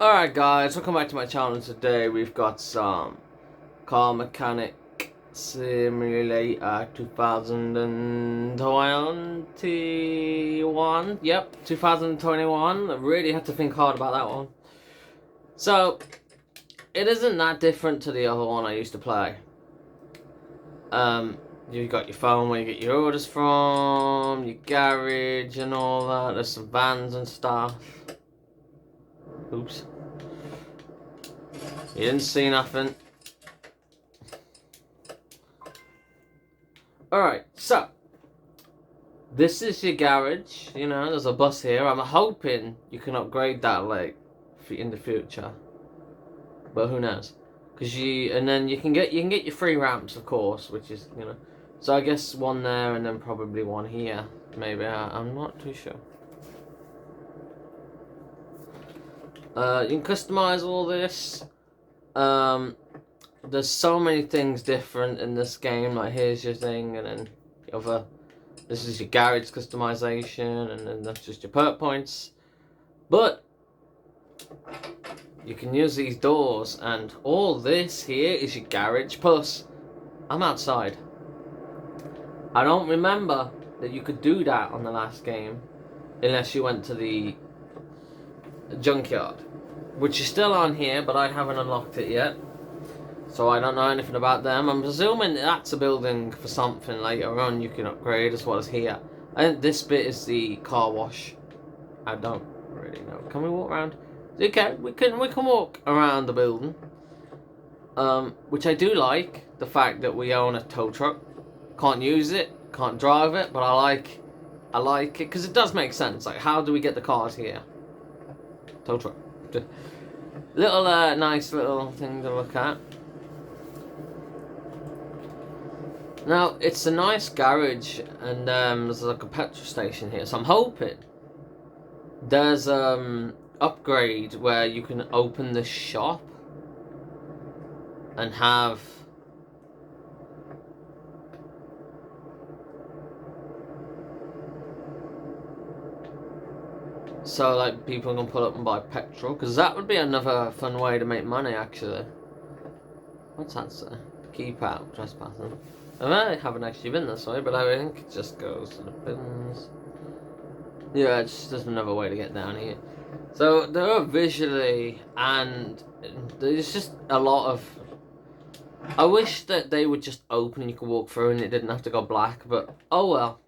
Alright guys, welcome back to my channel. Today we've got some Car Mechanic Simulator 2021. Yep, 2021. I really had to think hard about that one. So, it isn't that different to the other one I used to play. You've got your phone where you get your orders from, your garage and all that. There's some vans and stuff. Oops. You didn't see nothing. Alright, so this is your garage. You know, there's a bus here. I'm hoping you can upgrade that like in the future. But who knows? And then you can get your free ramps, of course, which is, you know. So I guess one there and then probably one here. Maybe I'm not too sure. You can customize all this. There's so many things different in this game. Like here's your thing, and then the other. This is your garage customization, and then that's just your perk points. But you can use these doors, and all this here is your garage. Plus, I'm outside. I don't remember that you could do that on the last game, unless you went to the junkyard, which is still on here, but I haven't unlocked it yet. So I don't know anything about them. I'm presuming that's a building for something later on you can upgrade as well as here. I think this bit is the car wash. I don't really know. Can we walk around? Okay, we can walk around the building. Which I do like, the fact that we own a tow truck. Can't use it, can't drive it, but I like it because it does make sense. Like, how do we get the cars here? Tow truck. Little nice little thing to look at. Now, it's a nice garage, and there's like a petrol station here, so I'm hoping there's upgrade where you can open the shop and have so like people can pull up and buy petrol, because that would be another fun way to make money actually. What's that say? Keep out trespassing. I haven't actually been this way, but I think it just goes to the bins. Yeah, it's just there's another way to get down here. So there are visually, and there's just a lot of. I wish that they would just open and you could walk through and it didn't have to go black, but oh well.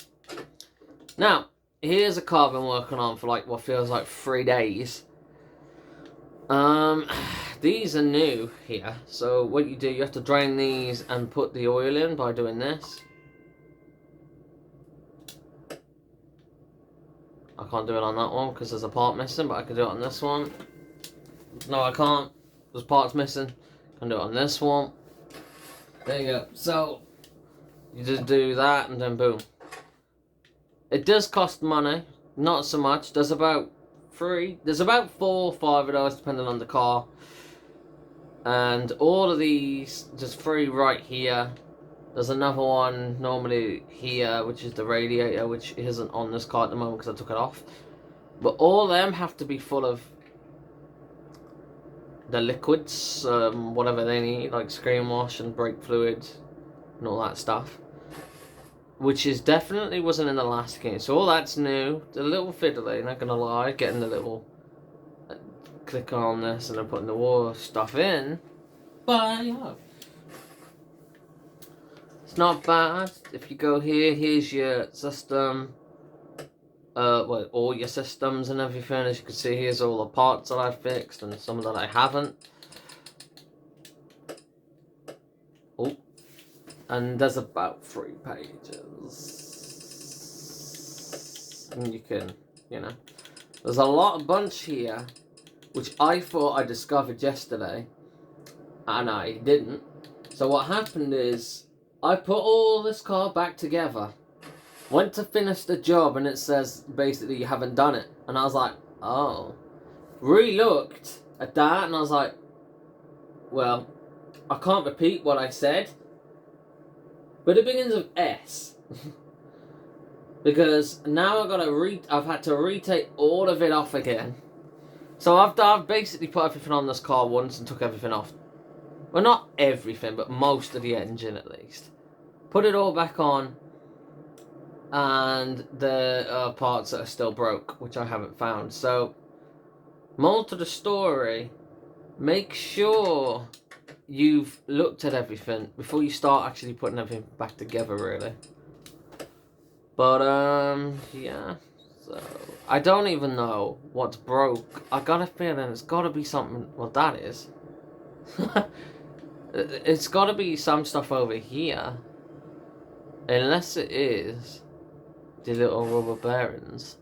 Now, here's a car I've been working on for like what feels like 3 days. These are new here, so what you do, you have to drain these and put the oil in by doing this. I can't do it on that one because there's a part missing, but I can do it on this one. No, I can't. There's parts missing. I can do it on this one. There you go. So, you just do that and then boom. It does cost money, not so much. There's about 4 or 5 of those depending on the car. And all of these, just 3 right here. There's another one normally here, which is the Radiator, which isn't on this car at the moment because I took it off. But all of them have to be full of the liquids, whatever they need, like screen wash and brake fluid and all that stuff. Which is definitely wasn't in the last game. So all that's new. A little fiddly, not gonna lie, getting the little click on this and then putting the war stuff in. But yeah, it's not bad. If you go here, here's your system. Well, all your systems and everything. As you can see, here's all the parts that I've fixed and some that I haven't. Oh, and there's about 3 pages. And you can, you know, there's a bunch here, which I thought I discovered yesterday, and I didn't. So what happened is, I put all this car back together, went to finish the job, and it says basically you haven't done it. And I was like, oh. Re-looked at that, and I was like, well, I can't repeat what I said, but it begins with S. Because now I've had to retake all of it off again So I've basically put everything on this car once and took everything off. Well, not everything, but most of the engine at least. Put it all back on, and the parts that are still broke, which I haven't found. So, moral to the story, make sure you've looked at everything before you start actually putting everything back together, really. But, yeah. So, I don't even know what's broke. I got a feeling it's got to be something. Well, that is. It's got to be some stuff over here. Unless it is the little rubber bearings.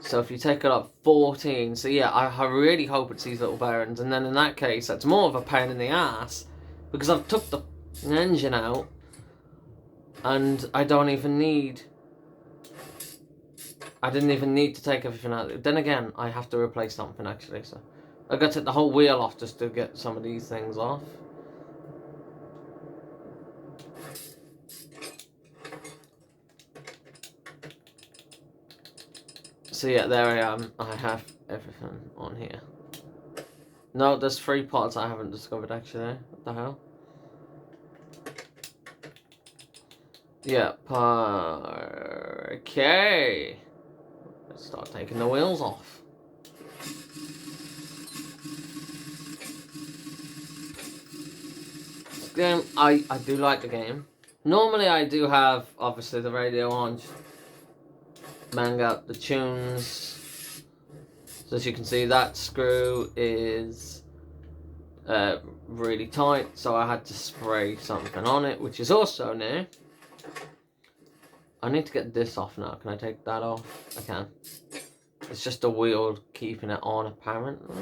So if you take it up 14, so yeah, I really hope it's these little bearings. And then in that case, that's more of a pain in the ass. Because I've took the engine out. And I didn't even need to take everything out. Then again, I have to replace something actually. So I got to take the whole wheel off just to get some of these things off. So yeah, there I am. I have everything on here. No, there's 3 parts I haven't discovered actually. What the hell? Yeah, okay. Let's start taking the wheels off. This game, I do like the game. Normally I do have, obviously, the radio on. Just bang out the tunes. So as you can see, that screw is really tight, so I had to spray something on it, which is also new. I need to get this off now. Can I take that off? I can. It's just the wheel keeping it on, apparently.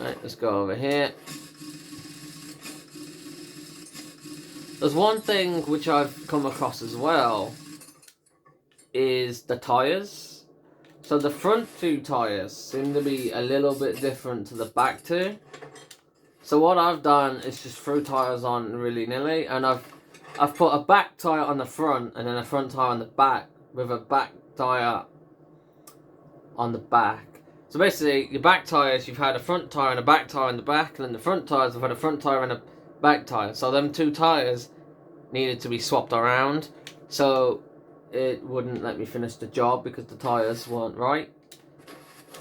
Right, let's go over here. There's one thing which I've come across as well, is the tyres. So the front 2 tyres seem to be a little bit different to the back 2. So what I've done is just threw tyres on willy-nilly, and I've put a back tyre on the front and then a front tyre on the back with a back tyre on the back. So basically, your back tyres, you've had a front tyre and a back tyre on the back, and then the front tyres have had a front tyre and a back tyre. So them 2 tyres needed to be swapped around. So it wouldn't let me finish the job because the tyres weren't right.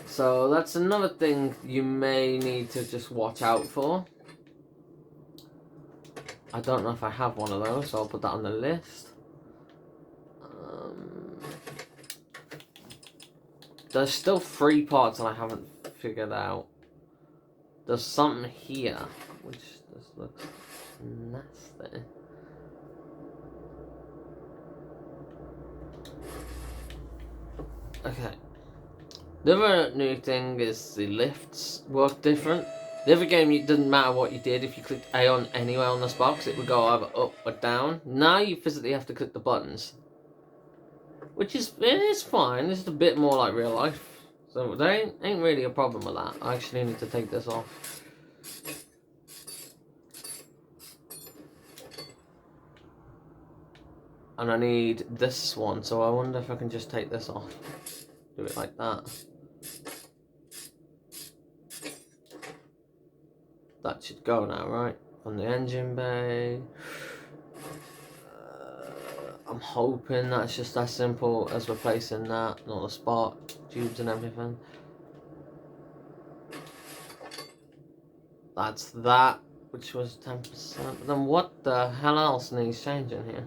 So that's another thing you may need to just watch out for. I don't know if I have one of those, so I'll put that on the list. There's still 3 parts that I haven't figured out. There's something here, which just looks nasty. Okay. The other new thing is the lifts work different. The other game, it didn't matter what you did. If you clicked A on anywhere on this box, it would go either up or down. Now you physically have to click the buttons. Which is, it is fine. This is a bit more like real life. So there ain't really a problem with that. I actually need to take this off. And I need this one, so I wonder if I can just take this off. Do it like that. That should go now, right? On the engine bay. I'm hoping that's just as simple as replacing that, not the spark tubes and everything. That's that, which was 10%. But then what the hell else needs changing here?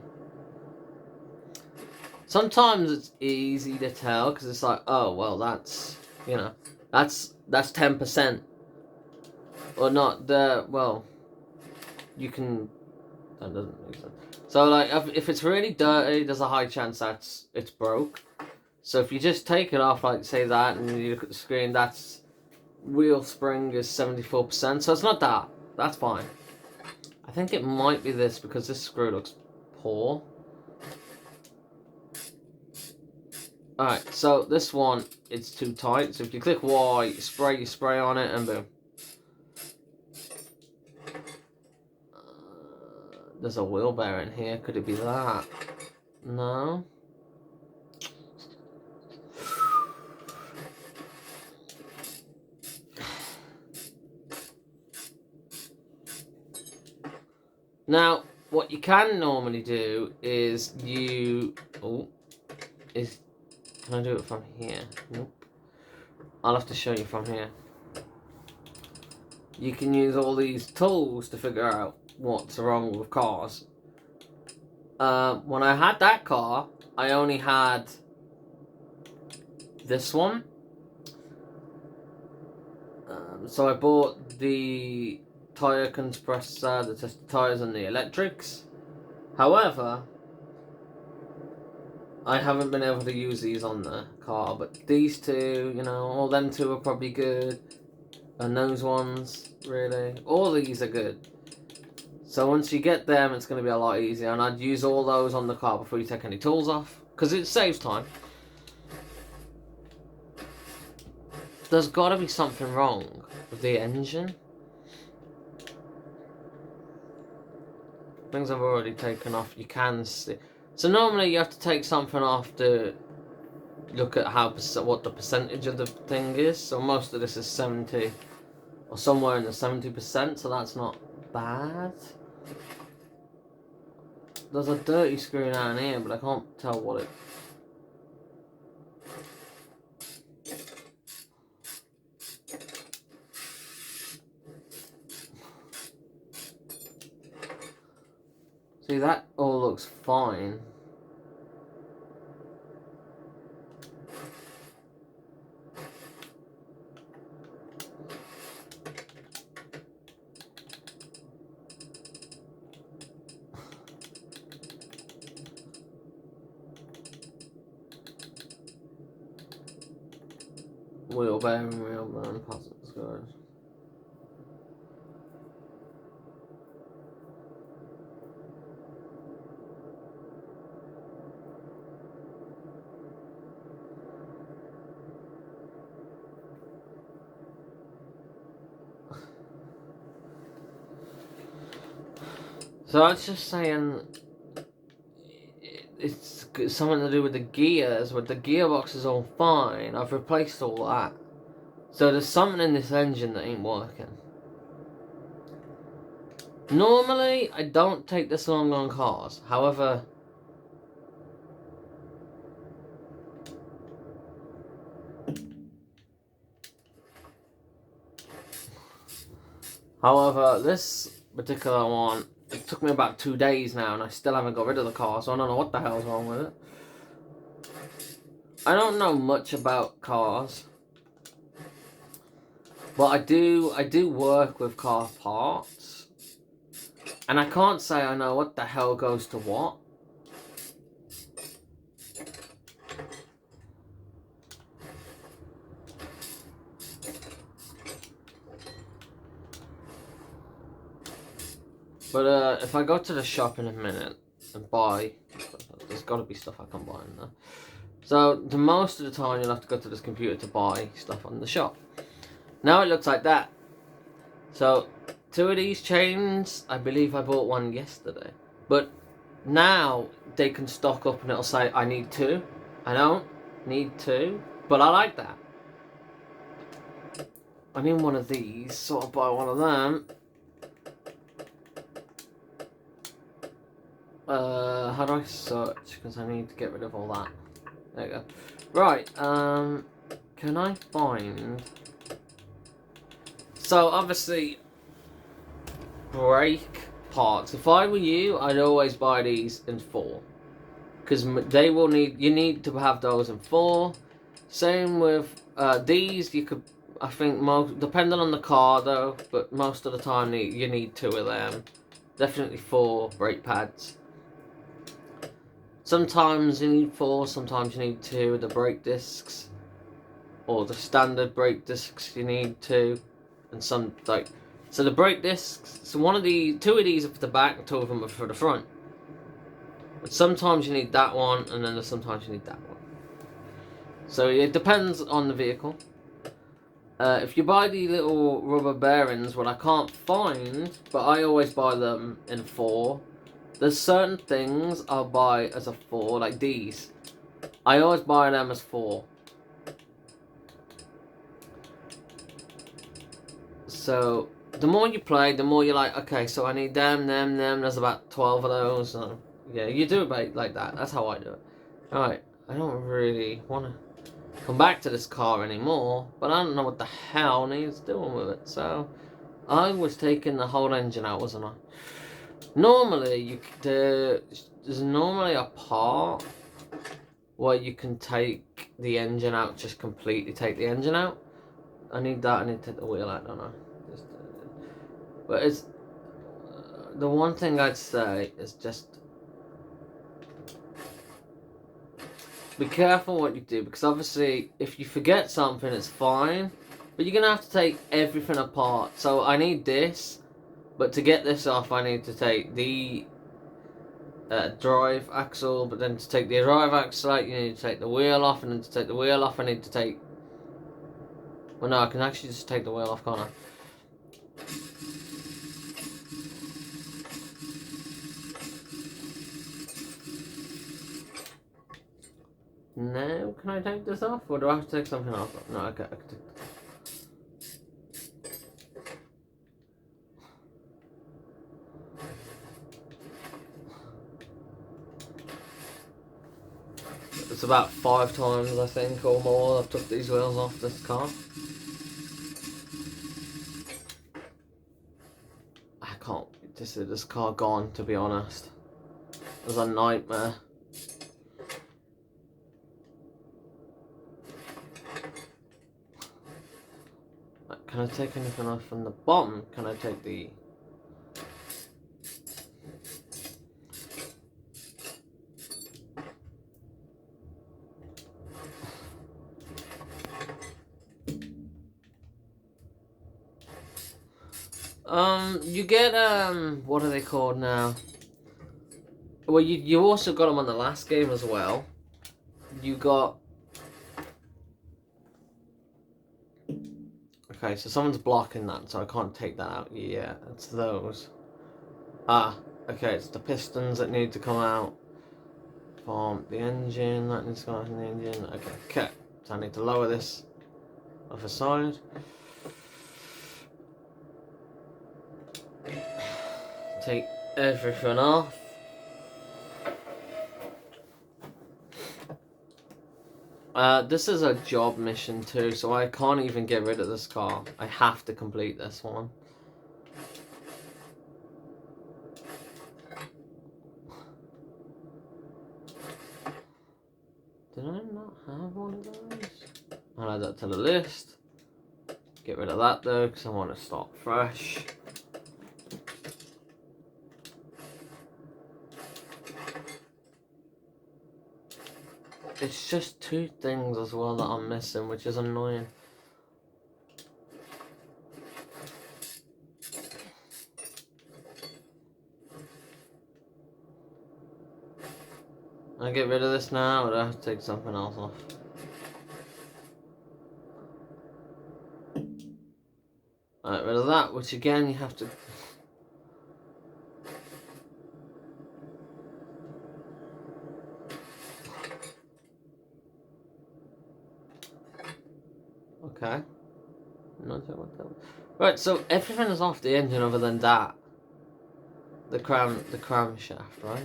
Sometimes it's easy to tell because it's like, oh well, that's, you know, that's 10%, or not. Well, you can. That doesn't make sense. So like, if it's really dirty, there's a high chance it's broke. So if you just take it off, like say that, and you look at the screen, that's wheel spring is 74%. So it's not that. That's fine. I think it might be this because this screw looks poor. Alright, so this one, it's too tight. So if you click Y, you spray on it, and boom. There's a wheel bearing here. Could it be that? No. Now, what you can normally do is you... Oh, is... Can I do it from here? Nope. I'll have to show you from here. You can use all these tools to figure out what's wrong with cars. When I had that car, I only had this one. So I bought the tyre compressor, the test tyres and the electrics. However, I haven't been able to use these on the car, but these two, you know, all them two are probably good. And those ones, really. All these are good. So once you get them, it's going to be a lot easier. And I'd use all those on the car before you take any tools off, because it saves time. There's got to be something wrong with the engine. Things I've already taken off, you can see. So normally you have to take something off to look at what the percentage of the thing is. So most of this is 70, or somewhere in the 70%, so that's not bad. There's a dirty screw down here, but I can't tell what it... See, that all looks fine. Wheel bearing, positive scores. So I was just saying, it's something to do with the gears, but the gearbox is all fine. I've replaced all that. So there's something in this engine that ain't working. Normally, I don't take this long on cars. However, this particular one, it took me about 2 days now, and I still haven't got rid of the car, so I don't know what the hell's wrong with it. I don't know much about cars, but I do work with car parts, and I can't say I know what the hell goes to what. But if I go to the shop in a minute and buy, there's got to be stuff I can buy in there. So the most of the time you'll have to go to this computer to buy stuff on the shop. Now it looks like that. So 2 of these chains, I believe I bought one yesterday. But now they can stock up and it'll say I need 2. I don't need 2, but I like that. I need one of these, so I'll buy one of them. How do I search? Because I need to get rid of all that. There you go. Right, can I find... So, obviously, brake parts. If I were you, I'd always buy these in 4. Because they will need... You need to have those in 4. Same with these, you could... I think, depending on the car, though, but most of the time you need 2 of them. Definitely 4 brake pads. Sometimes you need 4, sometimes you need 2 of the brake discs, or the standard brake discs you need 2, and some like so the brake discs. So 2 of these are for the back, 2 of them are for the front. But sometimes you need that one, and then sometimes you need that one. So it depends on the vehicle. If you buy the little rubber bearings, what I can't find, but I always buy them in 4. There's certain things I'll buy as a 4, like these. I always buy them as 4. So, the more you play, the more you're like, okay, so I need them. There's about 12 of those. And yeah, you do it like that. That's how I do it. Alright, I don't really want to come back to this car anymore, but I don't know what the hell needs doing with it. So I was taking the whole engine out, wasn't I? Normally, there's normally a part where you can take the engine out, just completely take the engine out. I need that. I need to take the wheel out, don't I? But it's the one thing I'd say is just be careful what you do, because obviously if you forget something it's fine, but you're gonna have to take everything apart. So I need this, but to get this off I need to take the drive axle, but then to take the drive axle out you need to take the wheel off, and then to take the wheel off I need to take, well no, I can actually just take the wheel off, can't I? No, can I take this off, or do I have to take something off? No, okay, I can take this. It's about 5 times, I think, or more I've took these wheels off this car. I can't just see this car gone, to be honest. It was a nightmare. Can I take anything off from the bottom? Can I take the... you get, what are they called now? Well, you also got them on the last game as well. You got... Okay, so someone's blocking that, so I can't take that out yet. It's those. Ah, okay, it's the pistons that need to come out from the engine. That needs to come out from the engine. Okay. So I need to lower this off the side. Take everything off. This is a job mission too, so I can't even get rid of this car. I have to complete this one. Did I not have one of those? I'll add that to the list. Get rid of that though, because I want to start fresh. It's just 2 things as well that I'm missing, which is annoying. I get rid of this now, or do I have to take something else off? Alright, rid of that, which again you have to... Okay. Not sure what that was. Right, so everything is off the engine other than that. The crankshaft, right?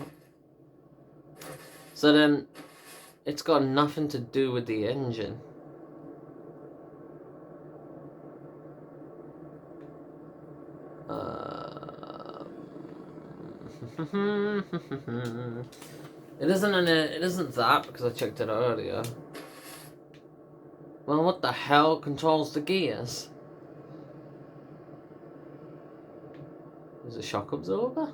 So then, it's got nothing to do with the engine. It isn't that, because I checked it earlier. Well, what the hell controls the gears? Is it shock absorber?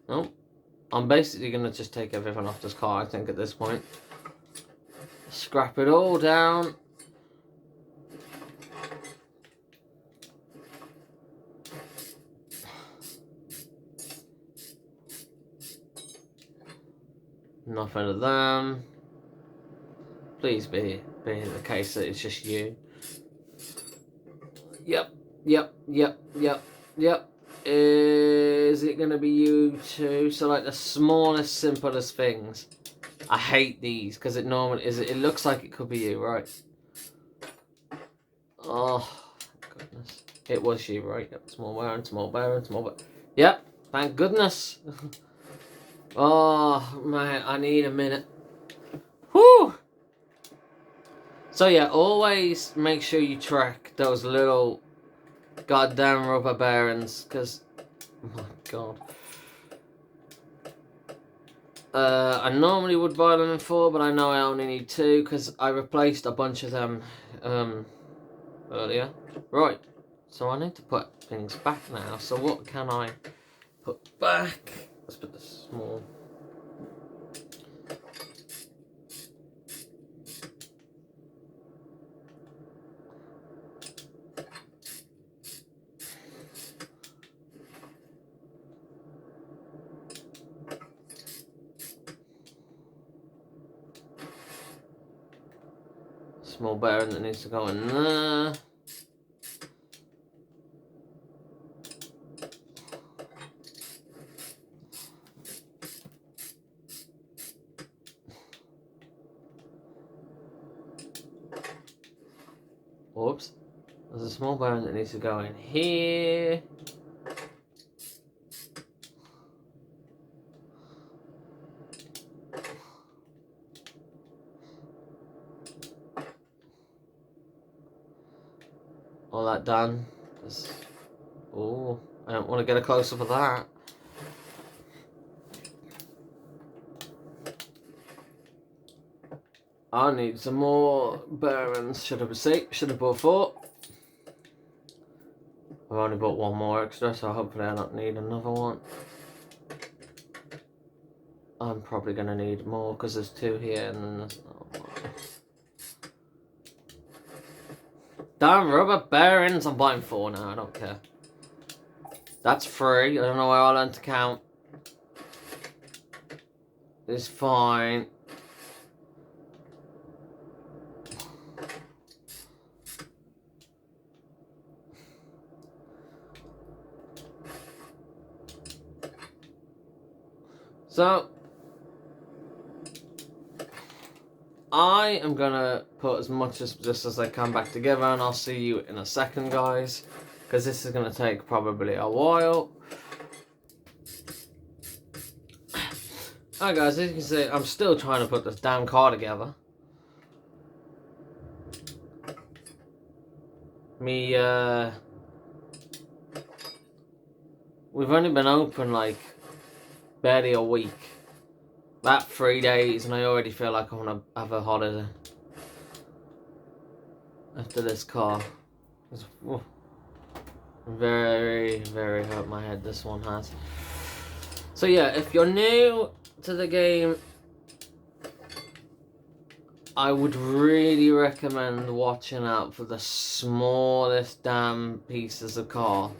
Nope. I'm basically gonna just take everything off this car, I think, at this point. Scrap it all down. Nothing of them. Please be the case that it's just you. Yep. Is it gonna be you too? So like the smallest, simplest things. I hate these because it normally is. It looks like it could be you, right? Oh, goodness. It was she, right? Yep. Small bearing, small bearing, small bearing. Yep, thank goodness. Oh, man, I need a minute. Whew! So yeah, always make sure you track those little goddamn rubber bearings, because, oh my god. I normally would buy them in 4, but I know I only need 2, because I replaced a bunch of them earlier. Right, so I need to put things back now, so what can I put back? Let's put the small... Small bearing that needs to go in there. Whoops. There's a small bearing that needs to go in here. All that done. Oh, I don't want to get a close-up of that. I need some more bearings. Should have bought 4. I've only bought 1 more extra, so hopefully I don't need another one. I'm probably going to need more because there's 2 here and then there's... Oh, damn rubber bearings! I'm buying 4 now, I don't care. That's free. I don't know where I learned to count. It's fine. So, I am gonna put as much as this as I can back together, and I'll see you in a second, guys, because this is gonna take probably a while. Alright guys, as you can see, I'm still trying to put this damn car together. We've only been open like barely a week. About 3 days, and I already feel like I want to have a holiday after this car. It's very, very hurt my head, this one has. So yeah, if you're new to the game, I would really recommend watching out for the smallest damn pieces of car.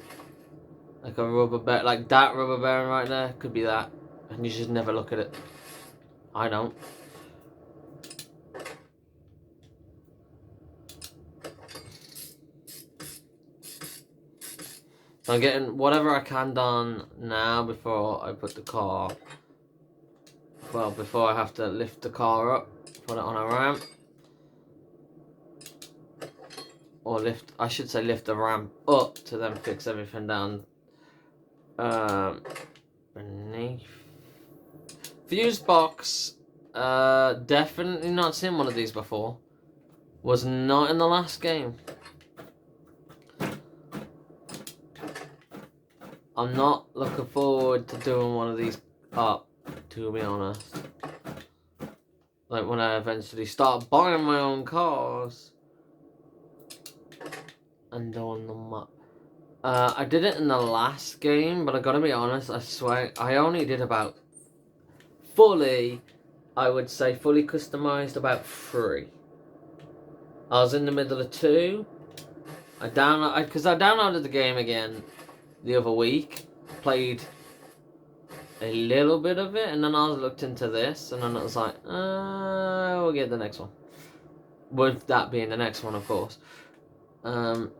Like a rubber bearing, like that rubber bearing right there, could be that. And you should never look at it. I don't. So I'm getting whatever I can done now before I put the car... Well, before I have to lift the car up, put it on a ramp. Or lift, I should say lift the ramp up to then fix everything down beneath. Fuse box, definitely not seen one of these before. Was not in the last game. I'm not looking forward to doing one of these up, to be honest. Like when I eventually start buying my own cars and doing them up. I did it in the last game, but I gotta be honest, I swear, I only did about fully, I would say fully customized about 3. I was in the middle of 2. Because I downloaded the game again the other week, played a little bit of it, and then I looked into this, and then it was like, we'll get the next one. With that being the next one, of course. And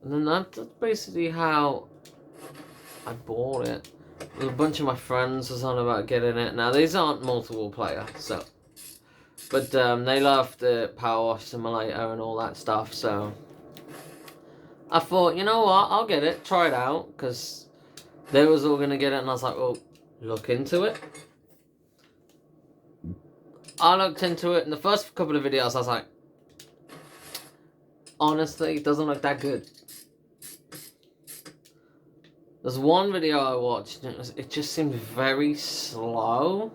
then that's basically how I bought it. A bunch of my friends was on about getting it. Now, these aren't multiple player, so But they love the Power Wash Simulator and all that stuff, so I thought, you know what, I'll get it, try it out, because they was all going to get it, and I was like, well, look into it. I looked into it, and the first couple of videos, I was like, honestly, it doesn't look that good. There's one video I watched, and it just seemed very slow.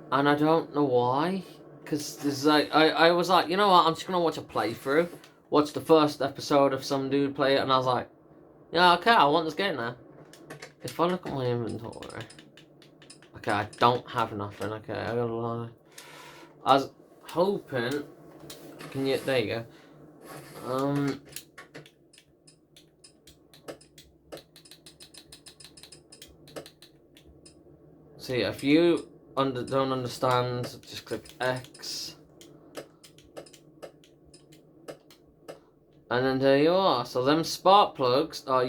And I don't know why. Because there's like, I was like, you know what, I'm just going to watch a playthrough. Watch the first episode of some dude play it, and I was like, yeah, okay, I want this game now. If I look at my inventory. Okay, I don't have nothing, okay, I gotta lie. I was hoping, there you go. See, if you don't understand, just click X. And then there you are. So them spark plugs are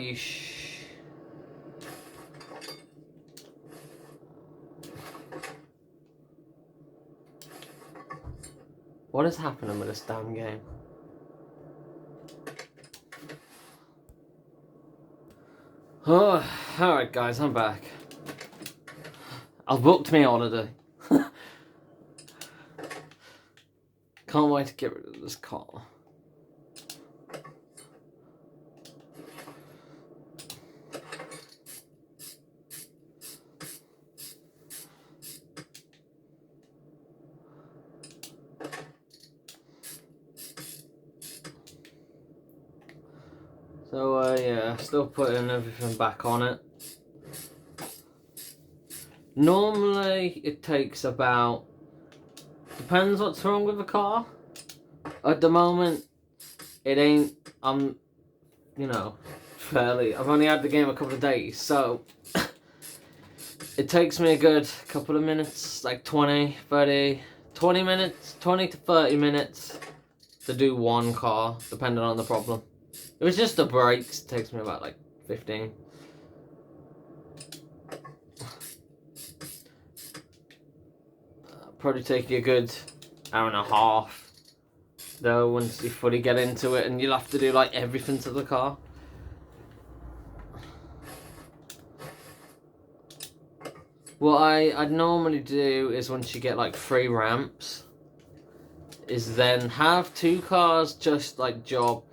What is happening with this damn game? Oh, alright guys, I'm back. I've booked me holiday. Can't wait to get rid of this car. So yeah, still putting everything back on it. Normally it takes about, depends what's wrong with the car. At the moment, it ain't, you know, I've only had the game a couple of days, so it takes me a good couple of minutes, like 20 to 30 minutes to do one car, depending on the problem. If it's just the brakes, it takes me about like 15. Probably take you a good hour and a half, though, once you fully get into it, and you'll have to do like everything to the car. What I'd normally do is, once you get like 3 ramps, is then have 2 cars, just like job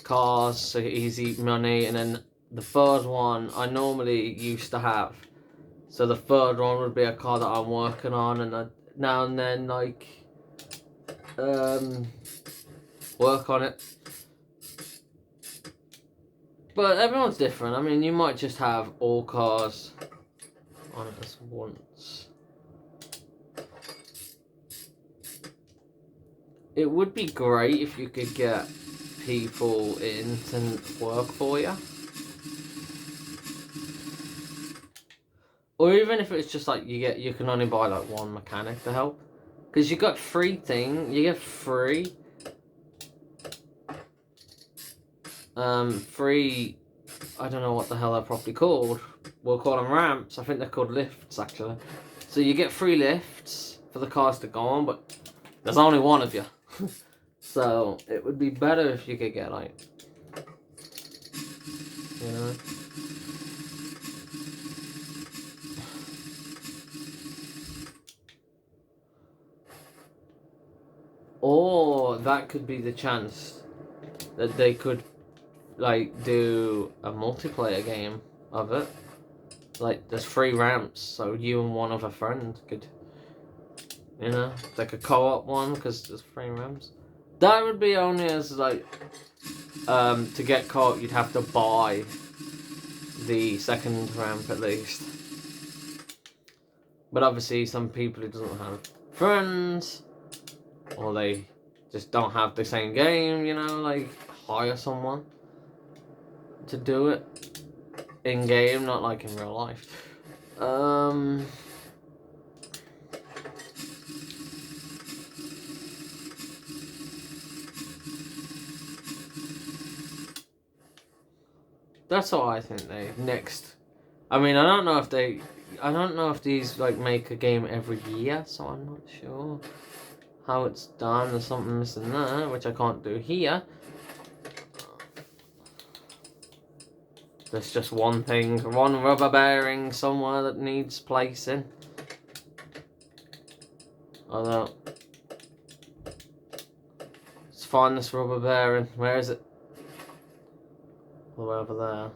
cars, so easy money, and then the third one I normally used to have. So the third one would be a car that I'm working on, and I now and then like work on it. But everyone's different. I mean, you might just have all cars on it as once. It would be great if you could get people in to work for you. Or even if it's just like you can only buy like 1 mechanic to help. Because you get free, I don't know what the hell they're properly called. We'll call them ramps. I think they're called lifts, actually. So you get free lifts for the cars to go on, but there's only 1 of you. So it would be better if you could get like, you know. Or that could be the chance that they could like do a multiplayer game of it. Like there's 3 ramps, so you and 1 other friend could, you know, like a co-op one, because there's 3 ramps. That would be only as like to get co-op you'd have to buy the 2nd ramp at least. But obviously some people who doesn't have friends, or they just don't have the same game, you know, like hire someone to do it in game, not like in real life. That's what I think they next. I mean, I don't know if they I don't know if these like make a game every year, so I'm not sure how it's done. There's something missing there, which I can't do here. There's just one rubber bearing somewhere that needs placing. Although, let's find this rubber bearing. Where is it? All the way over there.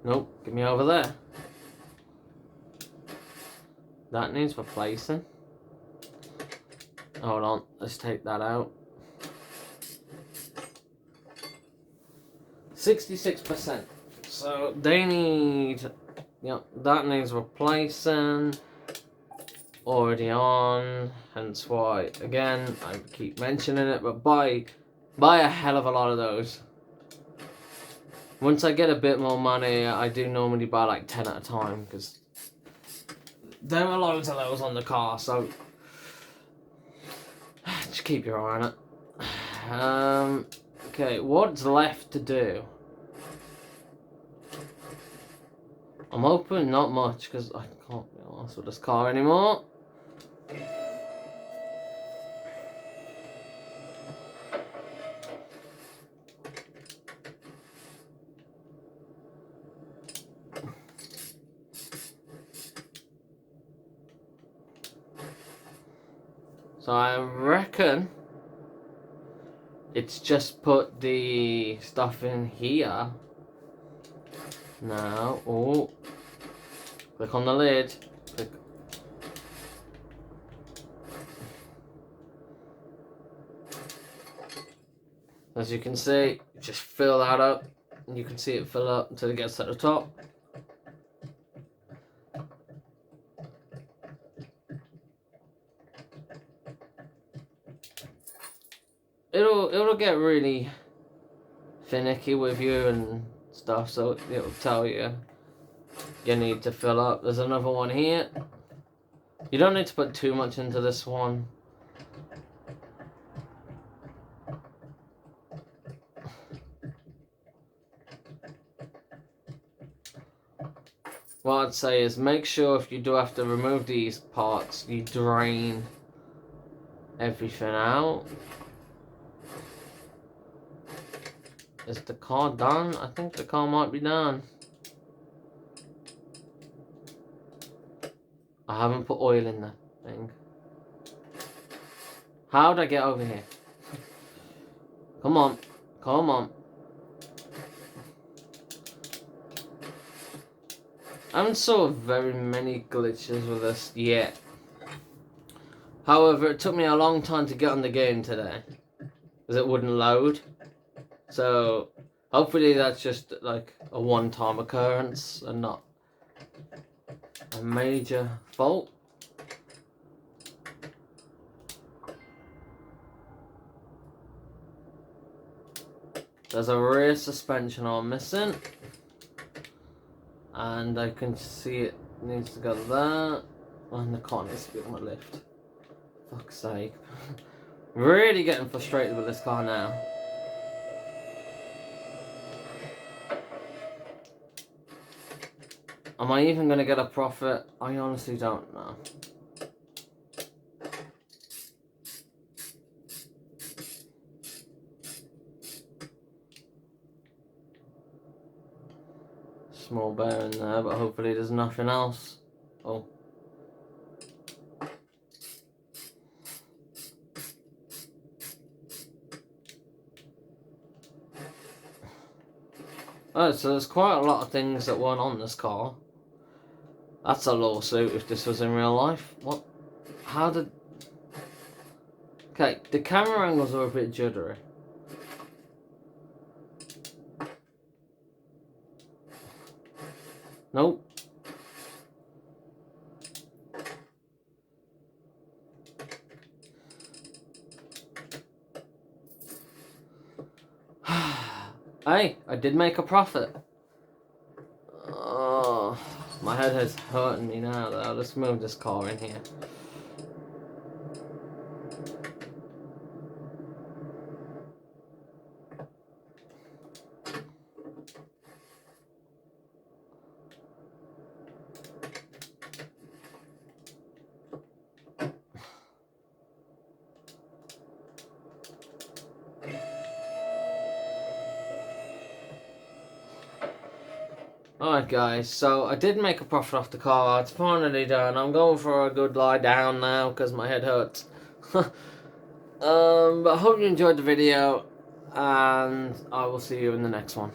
Nope, get me over there. That needs replacing. Hold on, let's take that out. 66%. So they need, yep, that needs replacing. Already on, hence why, again, I keep mentioning it, but buy a hell of a lot of those. Once I get a bit more money, I do normally buy like 10 at a time, because there are loads of those on the car, so just keep your eye on it. Okay, what's left to do? I'm hoping not much, because I can't be honest with this car anymore. So I reckon it's just put the stuff in here. Now, oh, click on the lid. Click. As you can see, just fill that up, and you can see it fill up until it gets to the top. It'll get really finicky with you and stuff, so it'll tell you need to fill up. There's another one here. You don't need to put too much into this one. What I'd say is make sure if you do have to remove these parts, you drain everything out. Is the car done? I think the car might be done. I haven't put oil in the thing. How'd I get over here? Come on. Come on. I haven't saw very many glitches with this yet. However, it took me a long time to get on the game today, because it wouldn't load. So, hopefully that's just like a one-time occurrence and not a major fault. There's a rear suspension arm missing. And I can see it needs to go there. And the car needs to be on the lift. Fuck's sake. Really getting frustrated with this car now. Am I even going to get a profit? I honestly don't know. Small bearing there, but hopefully there's nothing else. Oh. Oh, so there's quite a lot of things that weren't on this car. That's a lawsuit if this was in real life. What? How did... Okay, the camera angles are a bit juddery. Nope. Hey, I did make a profit. Oh, my head is hurting me now though. Let's move this car in here. Alright guys, so I did make a profit off the car. It's finally done. I'm going for a good lie down now because my head hurts. But I hope you enjoyed the video, and I will see you in the next one.